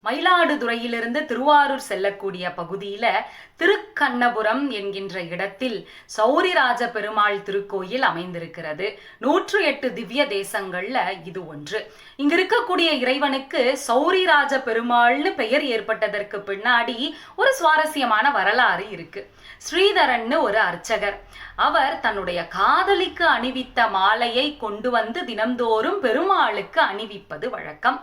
மயிலாடுதுறையிலிருந்து திருவாரூர் செல்லக்கூடிய பகுதியில திருக்கண்ணபுரம் என்கின்ற இடத்தில் சௌரிராஜ பெருமாள் திருக்கோயில் அமைந்திருக்கிறது. 108 திவ்ய தேசங்கள்ல இது ஒன்று. இங்க இருக்கக்கூடிய இறைவனுக்கு சௌரிராஜ பெருமாள்னு பெயர் ஏற்பட்டதற்கு பின்னாடி ஒரு சுவாரஸ்யமான வரலாறு இருக்கு. ஸ்ரீதரன்னு ஒரு அர்ச்சகர். அவர் தன்னுடைய காதலிக்கு அணிவித்த மாலையை கொண்டு வந்து தினம்தோறும் பெருமாளுக்கு அணிவிப்பது வழக்கம்.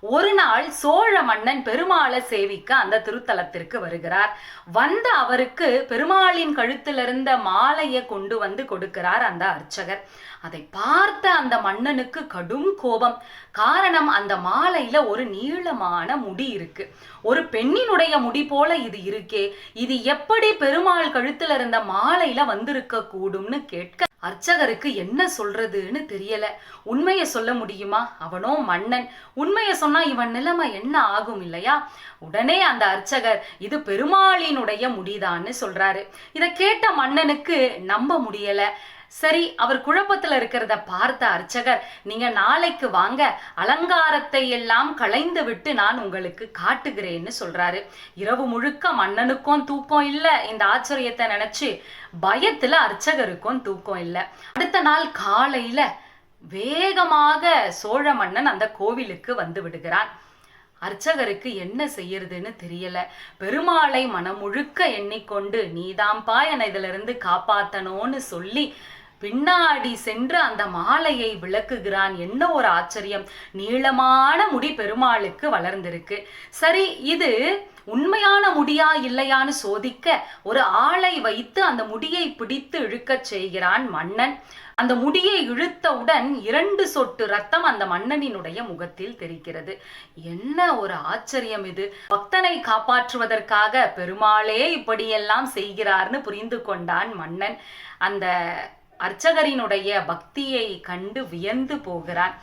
ஒரு நாள் சோழ மன்னன் பெருமாளை சேவிக்க அந்த திருத்தலத்திற்கு வருகிறார். வந்த அவருக்கு பெருமாளின் கழுத்திலிருந்த மாலையை கொண்டு வந்து கொடுக்கிறார் அந்த அர்ச்சகர். அதை பார்த்த அந்த மன்னனுக்கு கடும் கோபம். காரணம், அந்த மாலையில ஒரு நீளமான முடி இருக்கு. ஒரு பெண்ணினுடைய முடி போல இது இருக்கே, இது எப்படி பெருமாள் கழுத்துல இருந்த மாலையில வந்திருக்க கூடும்னு கேட்க அர்ச்சகருக்கு என்ன சொல்றதுன்னு தெரியல. உண்மையை சொல்ல முடியுமா? அவனோ மன்னன். உண்மையை சொன்னா இவன் நிலைமை என்ன ஆகும் இல்லையா? உடனே அந்த அர்ச்சகர் இது பெருமாளினுடைய முடிதான்னு சொல்றாரு. இதை கேட்ட மன்னனுக்கு நம்ப முடியல. சரி, அவர் குழப்பத்துல இருக்கிறத பார்த்த அர்ச்சகர், நீங்க நாளைக்கு வாங்க, அலங்காரத்தை எல்லாம் களைந்து விட்டு நான் உங்களுக்கு காட்டுகிறேன்னு சொல்றாரு. இரவு முழுக்க மன்னனுக்கும் தூக்கம் இல்ல. இந்த ஆச்சரியத்தை நினைச்சு பயத்துல அர்ச்சகருக்கும் தூக்கம் இல்ல. அடுத்த நாள் காலையில வேகமாக சோழ மன்னன் அந்த கோவிலுக்கு வந்து விடுகிறான். அர்ச்சகருக்கு என்ன செய்யறதுன்னு தெரியல. பெருமாளை மனமுழுக்க எண்ணிக்கொண்டு நீதாம்பா என்னை இதுல இருந்து காப்பாத்தணும்னு சொல்லி பின்னாடி சென்று அந்த மாலையை விளக்குகிறான். என்ன ஒரு ஆச்சரியம்! நீளமான முடி பெருமாளுக்கு வளர்ந்திருக்கு. சரி, இது உண்மையான முடியா இல்லையான்னு சோதிக்க ஒரு ஆளை வைத்து அந்த முடியை பிடித்து இழுக்கச் செய்கிறான் மன்னன். அந்த முடியை இழுத்தவுடன் 2 சொட்டு ரத்தம் அந்த மன்னனினுடைய முகத்தில் தெரிகிறது. என்ன ஒரு ஆச்சரியம் இது! பக்தனை காப்பாற்றுவதற்காக பெருமாளே இப்படியெல்லாம் செய்கிறார்னு புரிந்து கொண்டான் மன்னன். அந்த அர்ச்சகரினுடைய பக்தியை கண்டு வியந்து போகிறான்.